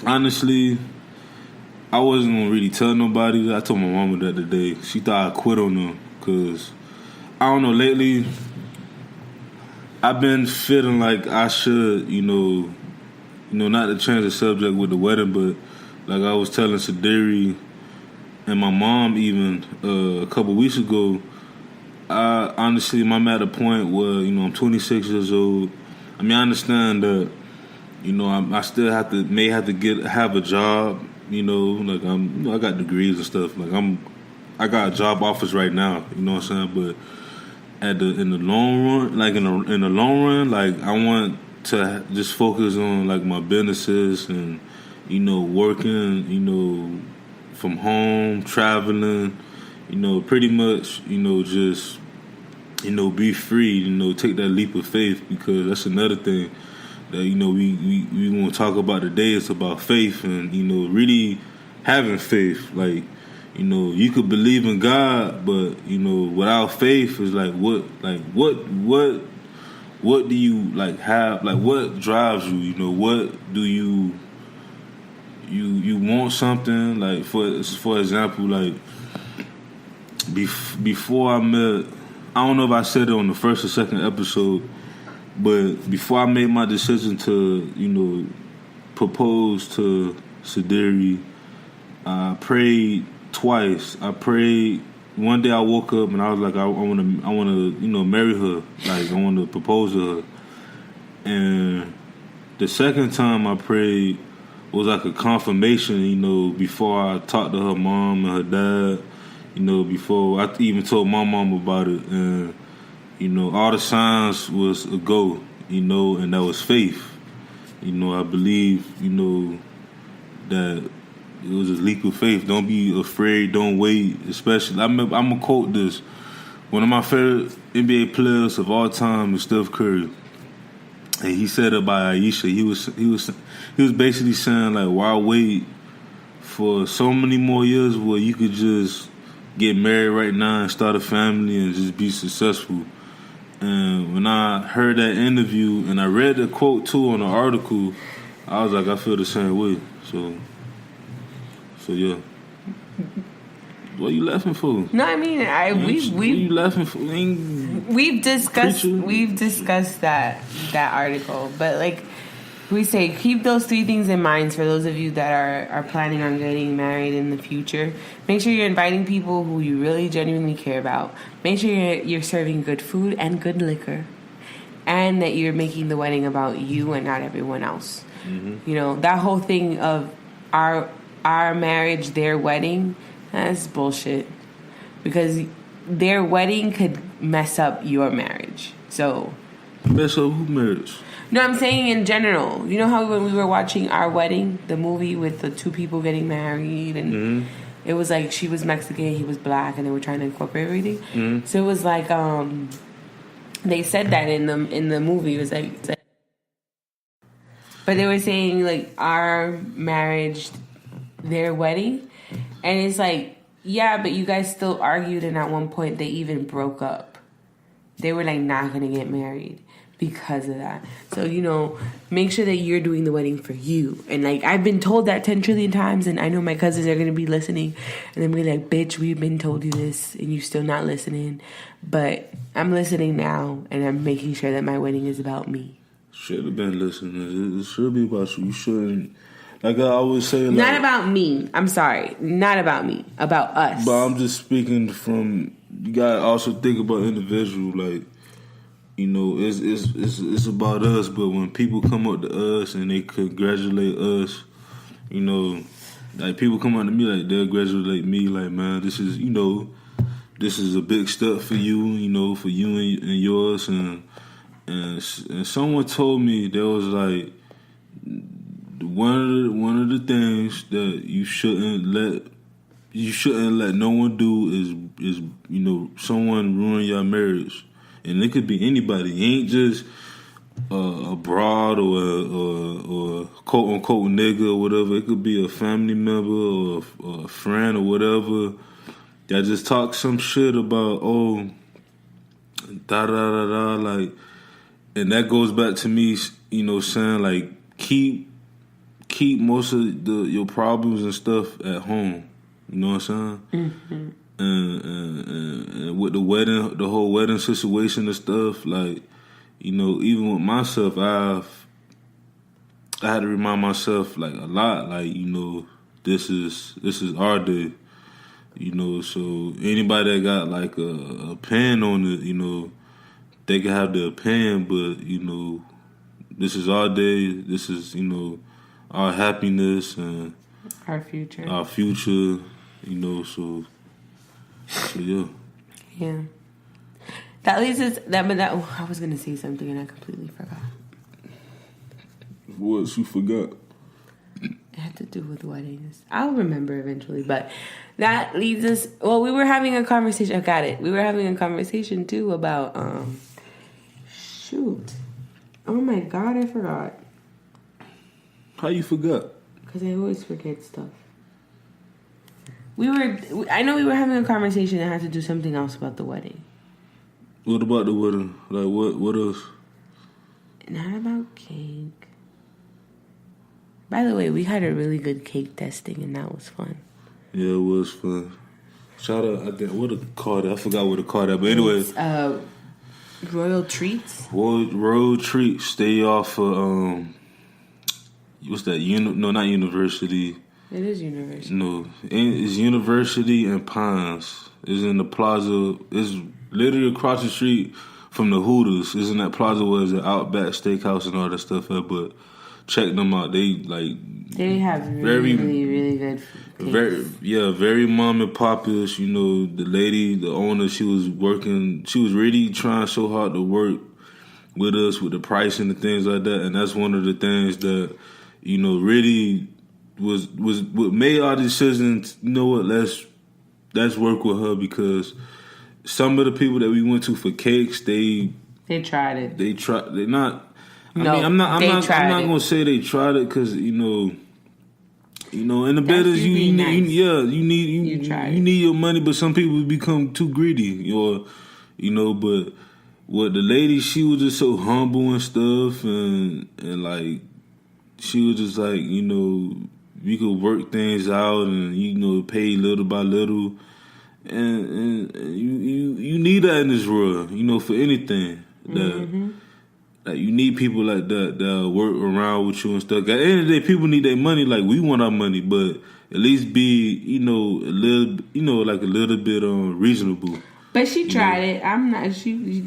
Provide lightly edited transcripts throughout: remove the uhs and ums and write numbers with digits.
honestly, I wasn't gonna really tell nobody. I told my mama that today. She thought I quit on them because I don't know. Lately, I've been feeling like I should, not to change the subject with the wedding, but like I was telling Sadiri and my mom even a couple weeks ago. Honestly, I'm at a point where I'm 26 years old. I mean, I understand that I still may have to have a job. Like I got degrees and stuff. Like I got job offers right now. You know what I'm saying? But in the long run, like I want to just focus on like my businesses and working from home, traveling, pretty much just be free, take that leap of faith, because that's another thing that we want to talk about today. It's about faith and really having faith. Like you could believe in God, but without faith is like what do you like have, like what drives you? What do you want something, like for example, like before I met, I don't know if I said it on the first or second episode, but before I made my decision to propose to Sadiri, I prayed twice. I prayed one day. I woke up and I was like, I want to marry her. Like I want to propose to her. And the second time I prayed was like a confirmation. Before I talked to her mom and her dad. Before I even told my mom about it, and all the signs was a go. And that was faith. I believe that. It was a leap of faith. Don't be afraid. Don't wait. Especially, I'm gonna quote this. One of my favorite NBA players of all time is Steph Curry, and he said about Aisha. He was basically saying like, why wait for so many more years where you could just get married right now and start a family and just be successful. And when I heard that interview and I read the quote too on the article, I was like, I feel the same way. So yeah. What are you laughing for? No, I mean, what are you laughing for? We've discussed that article, but like we say, keep those three things in mind for those of you that are planning on getting married in the future. Make sure you're inviting people who you really genuinely care about. Make sure you're serving good food and good liquor, and that you're making the wedding about you and not everyone else. Mm-hmm. That whole thing of our marriage, their wedding, that's bullshit. Because their wedding could mess up your marriage. So mess up who marriage? No, I'm saying in general. You know how when we were watching Our Wedding, the movie with the two people getting married, and it was like she was Mexican, he was black, and they were trying to incorporate everything. Mm-hmm. So it was like they said that in the movie. It was like, but they were saying like our marriage, their wedding, and it's like, yeah, but you guys still argued, and at one point they even broke up. They were like not gonna get married because of that. So make sure that you're doing the wedding for you. And like I've been told that 10 trillion times, and I know my cousins are gonna be listening, and they're gonna be like, bitch, we've been told you this and you still not listening. But I'm listening now, and I'm making sure that my wedding is about me. Should have been listening. It should be about you. You shouldn't. Like I always say, like, not about me. I'm sorry, not about me. About us. But I'm just speaking from. You gotta also think about individual. Like, it's about us. But when people come up to us and they congratulate us, like people come up to me like they'll congratulate me. Like, man, this is this is a big step for you. For you and yours. And someone told me there was like. One of the things that you shouldn't let no one do is someone ruin your marriage, and it could be anybody. It ain't just a broad or quote unquote nigga or whatever. It could be a family member or a friend or whatever that just talk some shit about da da da da, like, and that goes back to me saying like keep keep most of your problems and stuff at home. You know what I'm saying? Mm-hmm. And with the wedding, the whole wedding situation and stuff, like, you know, even with myself, I had to remind myself like a lot, like, you know, this is our day, you know. So anybody that got like a opinion on it, you know, they can have their opinion, but you know, this is our day. This is, you know, our happiness and our future. You know, so yeah. Yeah. That leads us. I was gonna say something and I completely forgot. What you forgot? It had to do with weddings. I'll remember eventually, but that leads us. Well, we were having a conversation. I got it. We were having a conversation too about. Shoot. Oh my God, I forgot. How you forgot? Because I always forget stuff. I know we were having a conversation that had to do something else about the wedding. What about the wedding? Like, what else? Not about cake. By the way, we had a really good cake testing, and that was fun. Yeah, it was fun. Shout out, I forgot what to call that, but anyway. It's, Royal Treats? Royal Treats. Stay off of, what's that? No, not University. It is University. No, it's University and Pines. It's in the plaza. It's literally across the street from the Hooters. It's in that plaza where there's an Outback Steakhouse and all that stuff at, but check them out. They have really, really good cakes. Very mom and popish. You know, the lady, the owner, she was really trying so hard to work with us with the pricing and things like that. And that's one of the things that, you know, really was what made our decisions. You know what? Let's work with her, because some of the people that we went to for cakes, they tried it. They're not. I'm not gonna say they tried it, because you know, in the bed is you need your money, but some people become too greedy, or you know. But what the lady, she was just so humble and stuff, and like she was just like, you know, we could work things out, and you know, pay little by little, and you need that in this world, you know, for anything that. Mm-hmm. Like, you need people like that work around with you and stuff. At the end of the day, people need their money. Like, we want our money, but at least be, you know, a little bit reasonable. But she tried it.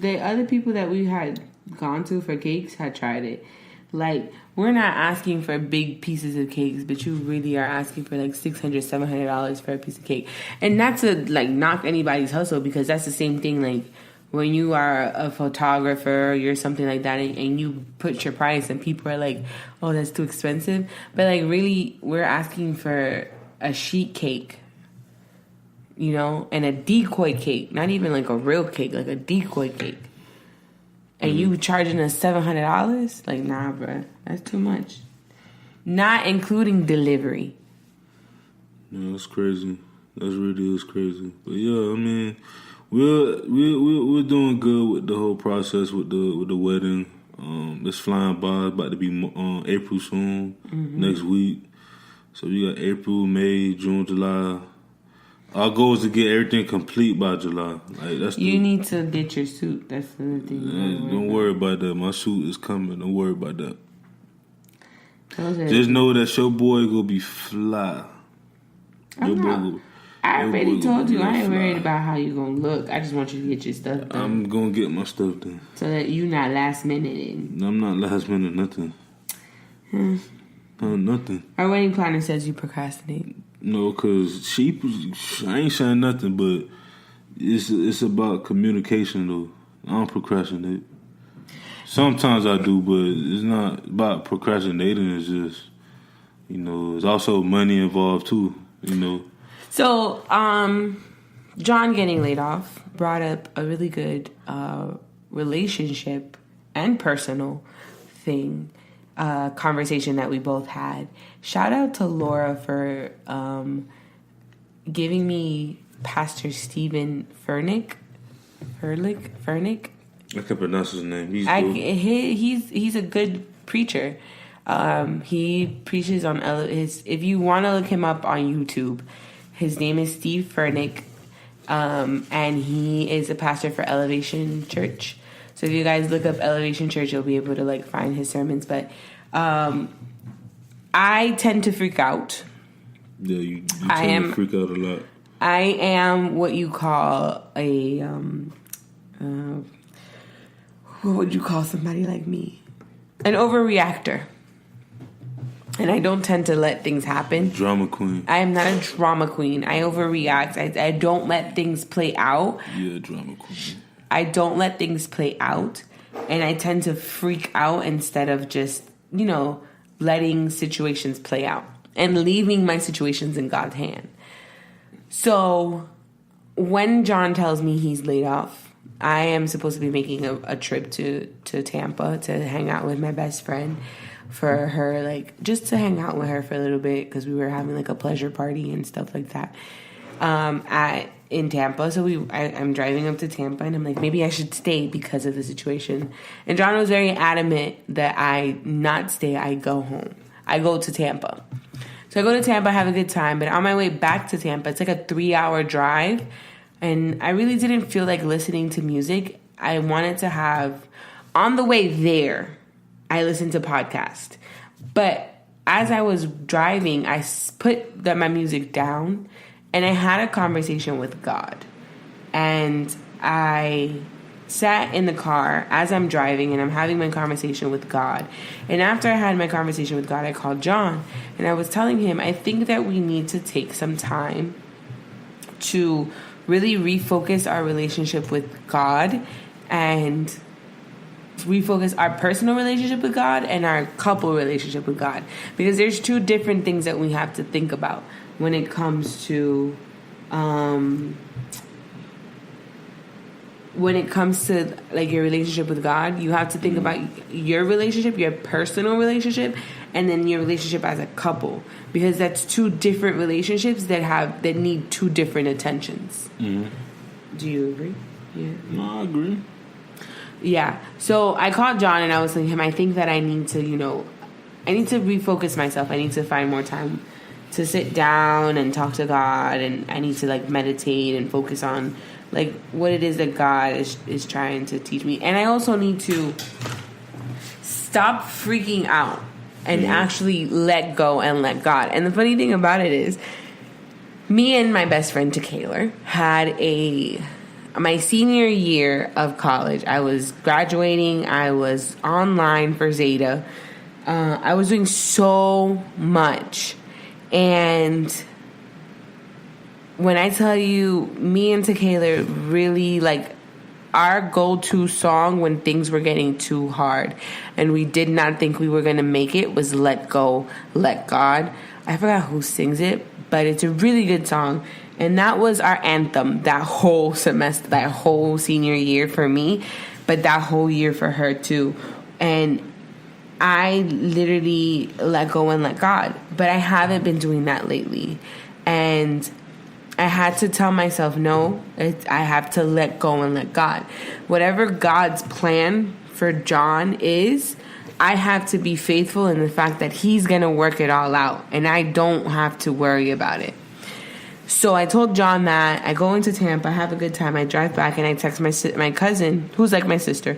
The other people that we had gone to for cakes had tried it. Like, we're not asking for big pieces of cakes, but you really are asking for like $600, $700 for a piece of cake. And not to like knock anybody's hustle, because that's the same thing. Like, when you are a photographer or you're something like that, and you put your price and people are like, oh, that's too expensive. But like, really, we're asking for a sheet cake, you know, and a decoy cake, not even like a real cake, like a decoy cake. And you charging us $700? Like, nah, bruh, that's too much. Not including delivery. Yeah, that's crazy. That really is crazy. But yeah, I mean, we're doing good with the whole process with the wedding. It's flying by. It's about to be April soon, next week. So we got April, May, June, July. Our goal is to get everything complete by July. Like, you need to get your suit. That's the thing. Don't worry about that. My suit is coming. Don't worry about that. Okay. Just know that your boy gonna be fly. I already told you I ain't worried about how you gonna look. I just want you to get your stuff done. I'm gonna get my stuff done, so that you not last minute. I'm not last minute nothing. No, nothing. Our wedding planner says you procrastinate. No, cause I ain't saying nothing, but it's about communication though. I don't procrastinate. Sometimes I do, but it's not about procrastinating. It's just, you know, there's also money involved too. You know. So, John getting laid off brought up a really good relationship and personal thing, conversation that we both had. Shout out to Laura for giving me Pastor Stephen Furnick. I can pronounce his name. He's a good preacher. He preaches on if you want to look him up on YouTube, his name is Steve Furnick, and he is a pastor for Elevation Church. So if you guys look up Elevation Church, you'll be able to like find his sermons. But I tend to freak out. Yeah, you tend to freak out a lot. I am what you call a what would you call somebody like me? An overreactor. And I don't tend to let things happen. Drama queen. I am not a drama queen. I overreact. I don't let things play out. Yeah, drama queen. I don't let things play out. And I tend to freak out instead of just, letting situations play out. And leaving my situations in God's hand. So when John tells me he's laid off, I am supposed to be making a trip to Tampa to hang out with my best friend. For her, like, just to hang out with her for a little bit because we were having like a pleasure party and stuff like that in Tampa. So I'm driving up to Tampa and I'm like, maybe I should stay because of the situation. And John was very adamant that I not stay. I go home. I go to Tampa. So I go to Tampa, have a good time. But on my way back to Tampa, it's like a 3-hour drive. And I really didn't feel like listening to music. I wanted to have, on the way there, I listened to podcasts. But as I was driving, I put my music down and I had a conversation with God. And I sat in the car as I'm driving and I'm having my conversation with God. And after I had my conversation with God, I called John and I was telling him, I think that we need to take some time to really refocus our relationship with God and refocus our personal relationship with God and our couple relationship with God, because there's two different things that we have to think about when it comes to like your relationship with God. You have to think about your relationship, your personal relationship, and then your relationship as a couple, because that's two different relationships that need two different attentions. Mm-hmm. Do you agree? Yeah. No, I agree. Yeah. So I called John and I was telling him, I think that I need to, I need to refocus myself. I need to find more time to sit down and talk to God, and I need to like meditate and focus on like what it is that God is trying to teach me. And I also need to stop freaking out and actually let go and let God. And the funny thing about it is, me and my best friend Taylor had my senior year of college. I was graduating. I was online for Zeta. I was doing so much. And when I tell you, me and Taylor really, like, our go-to song when things were getting too hard and we did not think we were going to make it was Let Go, Let God. I forgot who sings it, but it's a really good song. And that was our anthem that whole semester, that whole senior year for me, but that whole year for her too. And I literally let go and let God, but I haven't been doing that lately. And I had to tell myself, no, I have to let go and let God. Whatever God's plan for John is, I have to be faithful in the fact that he's going to work it all out, and I don't have to worry about it. So I told John that. I go into Tampa, I have a good time. I drive back and I text my cousin, who's like my sister,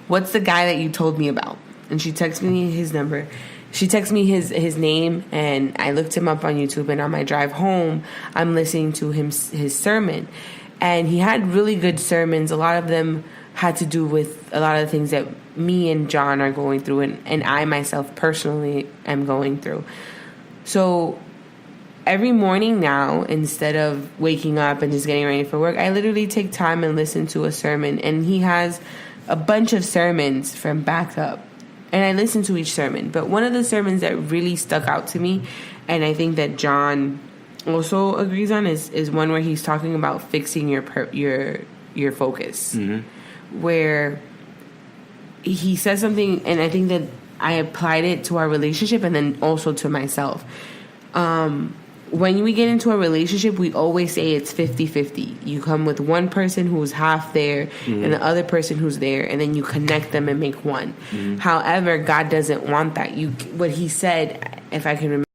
what's the guy that you told me about? And she texts me his number. She texts me his name, and I looked him up on YouTube. And on my drive home, I'm listening to his sermon. And he had really good sermons. A lot of them had to do with a lot of the things that me and John are going through, and I myself personally am going through. So every morning now, instead of waking up and just getting ready for work, I literally take time and listen to a sermon. And he has a bunch of sermons from back up. And I listen to each sermon. But one of the sermons that really stuck out to me, and I think that John also agrees on, is one where he's talking about fixing your focus. Mm-hmm. Where he says something, and I think that I applied it to our relationship and then also to myself. when we get into a relationship, we always say it's 50-50. You come with one person who's half there and the other person who's there, and then you connect them and make one. However, God doesn't want that. What he said, if I can remember,